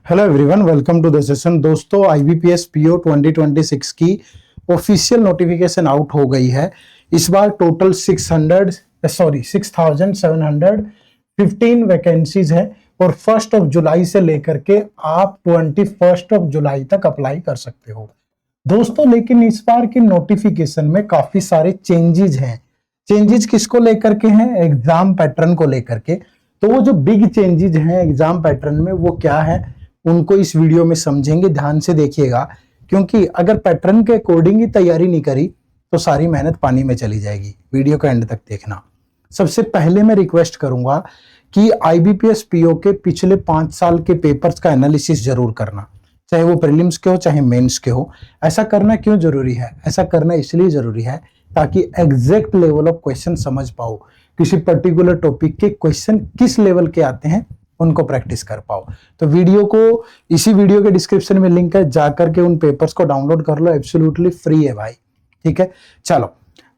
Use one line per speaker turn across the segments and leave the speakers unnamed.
Hello everyone, welcome to the session. दोस्तों, IBPS PO 2026 की official notification out हो गई है। इस बार टोटल 6715 वैकेंसीज है और 1 जुलाई से लेकर के आप 21 जुलाई तक अप्लाई कर सकते हो दोस्तों। लेकिन इस बार की नोटिफिकेशन में काफी सारे चेंजेस हैं। चेंजेस किसको लेकर के हैं? एग्जाम पैटर्न को लेकर के। तो वो जो बिग चेंजेस हैं एग्जाम पैटर्न में वो क्या है, उनको इस वीडियो में समझेंगे। ध्यान से देखिएगा, क्योंकि अगर पैटर्न के अकॉर्डिंग ही तैयारी नहीं करी तो सारी मेहनत पानी में चली जाएगी। वीडियो का एंड तक देखना। सबसे पहले मैं रिक्वेस्ट करूंगा कि आईबीपीएस पीओ के पिछले 5 साल के पेपर्स का एनालिसिस जरूर करना, चाहे वो प्रीलिम्स के हो चाहे मेंस के हो। ऐसा करना क्यों जरूरी है? ऐसा करना इसलिए जरूरी है ताकि एग्जैक्ट लेवल ऑफ क्वेश्चन समझ पाओ। किसी पर्टिकुलर टॉपिक के क्वेश्चन किस लेवल के आते हैं उनको प्रैक्टिस कर पाओ। तो वीडियो को, इसी वीडियो के डिस्क्रिप्शन में लिंक है, जाकर के उन पेपर्स को डाउनलोड कर लो। एब्सोल्युटली फ्री है भाई, ठीक है। चलो,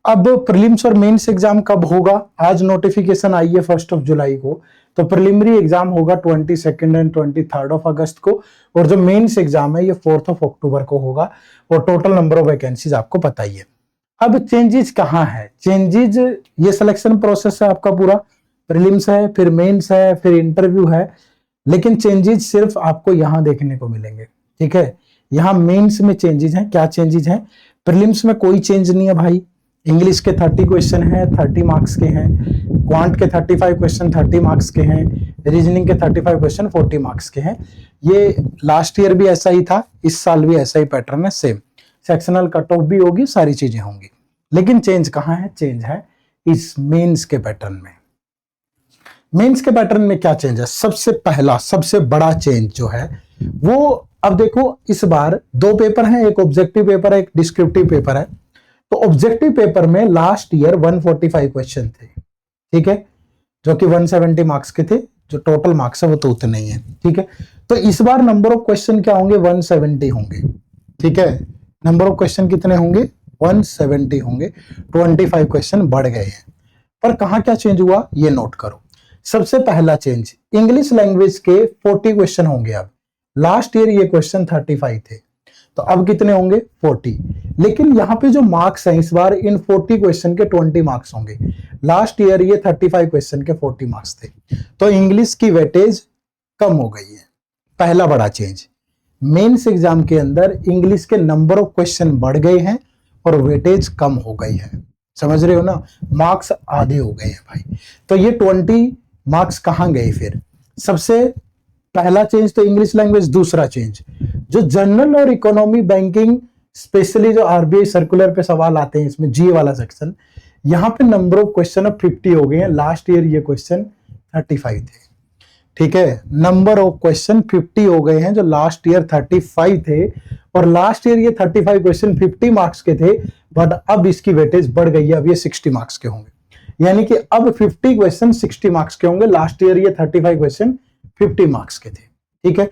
अब प्रीलिम्स और मेंस एग्जाम कब होगा? आज नोटिफिकेशन आई है 1 जुलाई को। तो प्रिलिमिनरी एग्जाम होगा 22 एंड 23 अगस्त को, और जो मेंस एग्जाम है ये 4 अक्टूबर को होगा। और टोटल नंबर ऑफ वैकेंसीज आपको पता ही है। अब चेंजेस कहाँ है? चेंजेस, ये सिलेक्शन प्रोसेस है आपका पूरा। प्रीलिम्स है, फिर मेंस है, फिर इंटरव्यू है, लेकिन चेंजेस सिर्फ आपको यहां देखने को मिलेंगे, ठीक है। यहां मेंस में चेंजेस हैं। क्या चेंजेस हैं? प्रीलिम्स में कोई चेंज नहीं है भाई। इंग्लिश के 30 क्वेश्चन है, 30 मार्क्स के हैं। क्वांट के 35 क्वेश्चन 30 मार्क्स के हैं। रीजनिंग के 35 क्वेश्चन 40 मार्क्स के हैं। ये लास्ट ईयर भी ऐसा ही था, इस साल भी ऐसा ही पैटर्न है, सेम। सेक्शनल कट ऑफ भी होगी, सारी चीजें होंगी। लेकिन चेंज कहाँ है? चेंज है इस मेंस के पैटर्न में। मेंस के पैटर्न में क्या चेंज है? सबसे पहला, सबसे बड़ा चेंज जो है वो, अब देखो, इस बार 2 पेपर हैं, एक ऑब्जेक्टिव पेपर है, एक डिस्क्रिप्टिव पेपर है। तो ऑब्जेक्टिव पेपर में लास्ट ईयर 145 क्वेश्चन थे, ठीक है, जो कि 170 मार्क्स के थे। जो टोटल मार्क्स है वो तो उतने ही है, ठीक है। तो इस बार नंबर ऑफ क्वेश्चन क्या होंगे? 170 होंगे, ठीक है। नंबर ऑफ क्वेश्चन कितने होंगे? 170 होंगे। 25 क्वेश्चन बढ़ गए हैं। पर कहां क्या चेंज हुआ ये नोट करो। सबसे पहला चेंज, इंग्लिश लैंग्वेज के 40 क्वेश्चन होंगे अब। लास्ट ईयर ये क्वेश्चन 35 थे, तो अब कितने होंगे? 40। लेकिन यहाँ पे जो मार्क्स हैं इस बार, इन 40 क्वेश्चन के 20 मार्क्स होंगे। लास्ट ईयर ये 35 क्वेश्चन के 40 मार्क्स थे। तो इंग्लिश की वेटेज कम हो गई है। पहला बड़ा चेंज। मेंस एग्जाम के अंदर इंग्लिश के नंबर ऑफ क्वेश्चन बढ़ गए हैं और वेटेज कम हो गई है। समझ रहे हो ना? मार्क्स आधे हो गए हैं भाई। तो ये 20 मार्क्स कहां गए फिर? सबसे पहला चेंज तो इंग्लिश लैंग्वेज। दूसरा चेंज, जो जनरल और इकोनॉमी बैंकिंग, स्पेशली जो आरबीआई सर्कुलर पे सवाल आते हैं, इसमें जी वाला सेक्शन, यहां पे नंबर ऑफ क्वेश्चन अब 50 हो गए हैं। लास्ट ईयर ये क्वेश्चन 35 थे, ठीक है। नंबर ऑफ क्वेश्चन 50 हो गए हैं, जो लास्ट ईयर 35 थे। और लास्ट ईयर ये 35 क्वेश्चन 50 मार्क्स के थे, बट अब इसकी वेटेज बढ़ गई है, अब ये 60 मार्क्स के होंगे। यानी कि अब 50 क्वेश्चन 60 मार्क्स के होंगे। लास्ट ईयर ये 35 क्वेश्चन 50 मार्क्स के थे, ठीक है।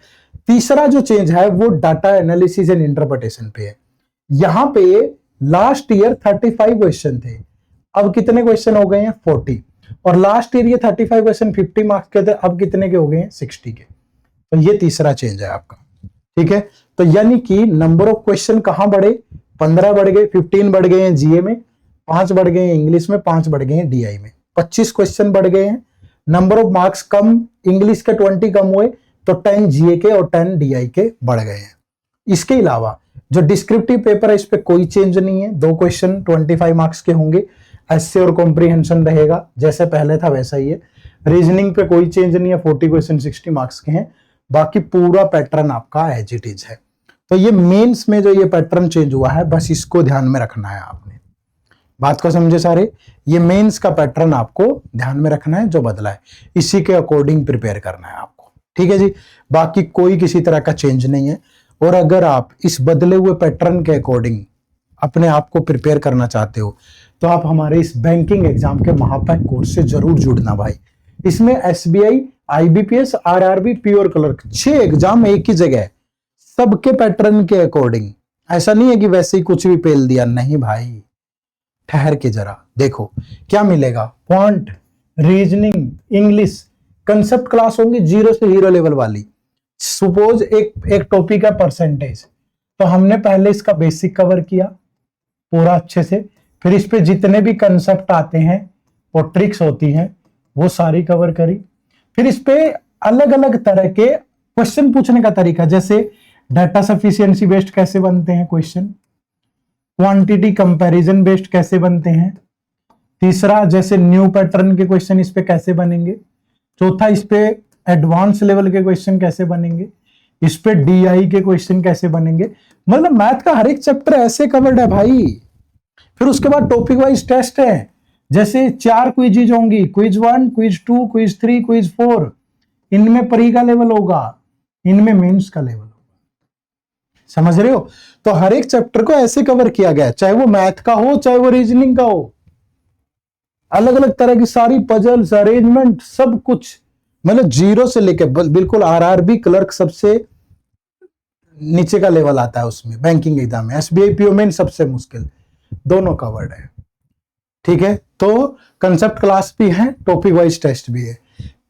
तीसरा जो चेंज है वो डाटा एनालिसिस एंड इंटरप्रिटेशन पे है। यहां पे लास्ट ईयर 35 क्वेश्चन थे, अब कितने क्वेश्चन हो गए हैं? 40। और लास्ट ईयर ये 35 क्वेश्चन 50 मार्क्स के थे, अब कितने के हो गए हैं? 60 के। तो ये तीसरा चेंज है आपका, ठीक है। तो यानी कि नंबर ऑफ क्वेश्चन कहां बढ़े? 15 बढ़ गए, 15 बढ़ गए हैं जीए में, 5 बढ़ गए हैं इंग्लिश में, 5 बढ़ गए हैं डीआई में। 25 क्वेश्चन बढ़ गए हैं। Number of marks come, English के 20 कम हुए, तो 10 जीए के और 10 डीआई के बढ़ गए हैं। इसके अलावा जो डिस्क्रिप्टिव पेपर है इस पे कोई चेंज नहीं है। 2 क्वेश्चन 25 मार्क्स के होंगे। एस्से और कॉम्प्रिहेंशन रहेगा, जैसे पहले था वैसा ही है। रीजनिंग पे कोई चेंज नहीं है, 40 क्वेश्चन 60 मार्क्स के हैं। बाकी पूरा पैटर्न आपका एज इट इज है। तो ये मेंस में जो ये पैटर्न चेंज हुआ है, बस इसको ध्यान में रखना है आपने। बात को समझे सारे? ये मेंस का पैटर्न आपको ध्यान में रखना है, जो बदला है इसी के अकॉर्डिंग प्रिपेयर करना है आपको, ठीक है जी। बाकी कोई किसी तरह का चेंज नहीं है। और अगर आप इस बदले हुए पैटर्न के अकॉर्डिंग अपने आप को प्रिपेयर करना चाहते हो तो आप हमारे इस बैंकिंग एग्जाम के महापैक कोर्स से जरूर जुड़ना भाई। इसमें एसबीआई, आईबीपीएस, आरआरबी, पीओ और क्लर्क 6 एग्जाम एक ही जगह है, सबके पैटर्न के अकॉर्डिंग। ऐसा नहीं है कि वैसे ही कुछ भी पेल दिया, नहीं भाई। ठहर के जरा देखो क्या मिलेगा। Quant, reasoning, English, concept class होंगी 0 से हीरो लेवल वाली। सपोज एक टॉपिक का परसेंटेज, तो हमने पहले इसका बेसिक कवर किया पूरा अच्छे से, फिर इस पे जितने भी कंसेप्ट आते हैं और ट्रिक्स होती हैं वो सारी कवर करी। फिर इस पे अलग अलग तरह के क्वेश्चन पूछने का तरीका, जैसे डाटा सफिशिएंसी बेस्ड कैसे बनते हैं क्वेश्चन, क्वांटिटी कंपैरिजन बेस्ड कैसे बनते हैं, तीसरा जैसे न्यू पैटर्न के क्वेश्चन इस पे कैसे बनेंगे, चौथा इस पे एडवांस लेवल के क्वेश्चन कैसे बनेंगे, इस पे डीआई के क्वेश्चन कैसे बनेंगे। मतलब मैथ का हर एक चैप्टर ऐसे कवर्ड है भाई। फिर उसके बाद टॉपिक वाइज टेस्ट है, जैसे 4 क्विजीज होंगी, क्विज 1, क्विज 2, क्विज 3, क्विज 4। इनमें प्री का लेवल होगा, इनमें मेंस का लेवल होगा। समझ रहे हो? तो हर एक चैप्टर को ऐसे कवर किया गया, चाहे वो मैथ का हो चाहे वो रीजनिंग का हो। अलग अलग तरह की सारी पजल्स, अरेंजमेंट, सब कुछ, मतलब जीरो से लेके बिल्कुल आरआरबी क्लर्क सबसे नीचे का लेवल आता है उसमें, बैंकिंग एग्जाम में। एसबीआई पीओ मेन सबसे मुश्किल, दोनों कवर्ड है। ठीक है, तो कंसेप्ट क्लास भी है, टॉपिक वाइज टेस्ट भी है।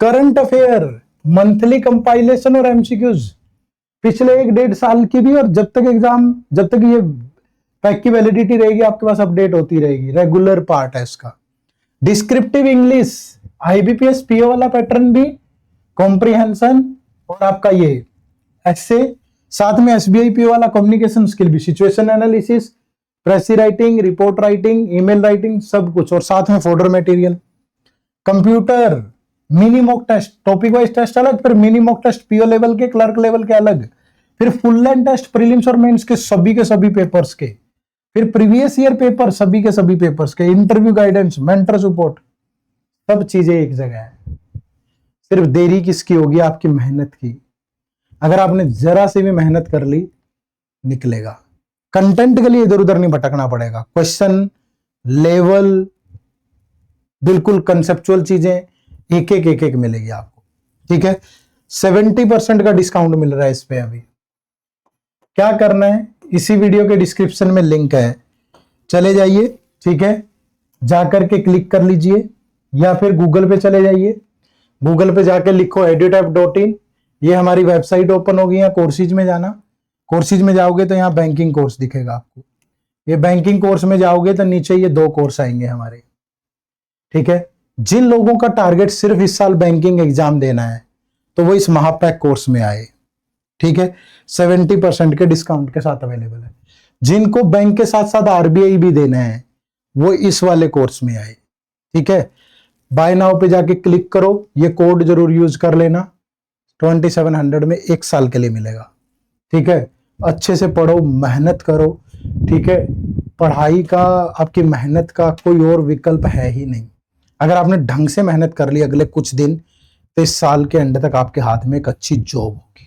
करंट अफेयर, मंथली कंपाइलेशन और एमसीक्यूज, पिछले 1-1.5 साल की भी, और जब तक ये पैक की वैलिडिटी रहेगी आपके पास अपडेट होती रहेगी, रेगुलर पार्ट है इसका। डिस्क्रिप्टिव इंग्लिश, आईबीपीएस पीओ वाला पैटर्न भी, कॉम्प्रिहेंशन और आपका ये ऐसे, साथ में एसबीआई पीओ वाला कम्युनिकेशन स्किल भी, situation analysis, precis writing, report writing, email writing, सब कुछ, और साथ में folder material. Computer, mini mock test, topic wise test अलग, फिर mini mock test PO level के, क्लर्क लेवल के अलग, फिर फुल लेंथ टेस्ट प्रीलिम्स और मेंस के सभी पेपर्स के, फिर प्रीवियस ईयर पेपर सभी के सभी पेपर्स के, इंटरव्यू गाइडेंस, मेंटर सपोर्ट, सब चीजें एक जगह है। सिर्फ देरी किसकी होगी? आपकी मेहनत की। अगर आपने जरा सी भी मेहनत कर ली, निकलेगा। कंटेंट के लिए इधर उधर नहीं भटकना पड़ेगा, क्वेश्चन लेवल बिल्कुल कंसेप्चुअल चीजें एक एक मिलेगी आपको। ठीक है, 70% का डिस्काउंट मिल रहा है इस पे। अभी क्या करना है, इसी वीडियो के डिस्क्रिप्शन में लिंक है, चले जाइए। ठीक है, जाकर के क्लिक कर लीजिए, या फिर गूगल पे चले जाइए, गूगल पे जाके लिखो edutap.in, ये हमारी वेबसाइट ओपन होगी। या कोर्सेज में जाना, कोर्सेज में जाओगे तो यहाँ बैंकिंग कोर्स दिखेगा आपको, ये बैंकिंग कोर्स में जाओगे तो नीचे ये 2 कोर्स आएंगे हमारे। ठीक है, जिन लोगों का टारगेट सिर्फ इस साल बैंकिंग एग्जाम देना है तो वो इस महापैक कोर्स में आए। ठीक है, 70% के डिस्काउंट के साथ अवेलेबल है। जिनको बैंक के साथ साथ आरबीआई भी देना है वो इस वाले कोर्स में आए। ठीक है, बाय नाउ पे जाके क्लिक करो, ये कोड जरूर यूज कर लेना, 2700 में 1 साल के लिए मिलेगा। ठीक है, अच्छे से पढ़ो, मेहनत करो। ठीक है, पढ़ाई का, आपकी मेहनत का कोई और विकल्प है ही नहीं। अगर आपने ढंग से मेहनत कर ली अगले कुछ दिन, तो इस साल के एंड तक आपके हाथ में एक अच्छी जॉब होगी।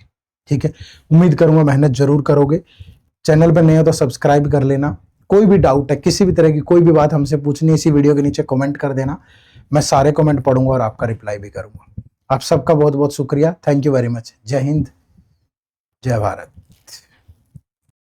ठीक है, उम्मीद करूंगा मेहनत जरूर करोगे। चैनल पर नए हो तो सब्सक्राइब कर लेना। कोई भी डाउट है, किसी भी तरह की कोई भी बात हमसे पूछनी है, इसी वीडियो के नीचे कमेंट कर देना, मैं सारे कमेंट पढ़ूंगा और आपका रिप्लाई भी करूंगा। आप सबका बहुत बहुत शुक्रिया, थैंक यू वेरी मच। जय हिंद, जय भारत।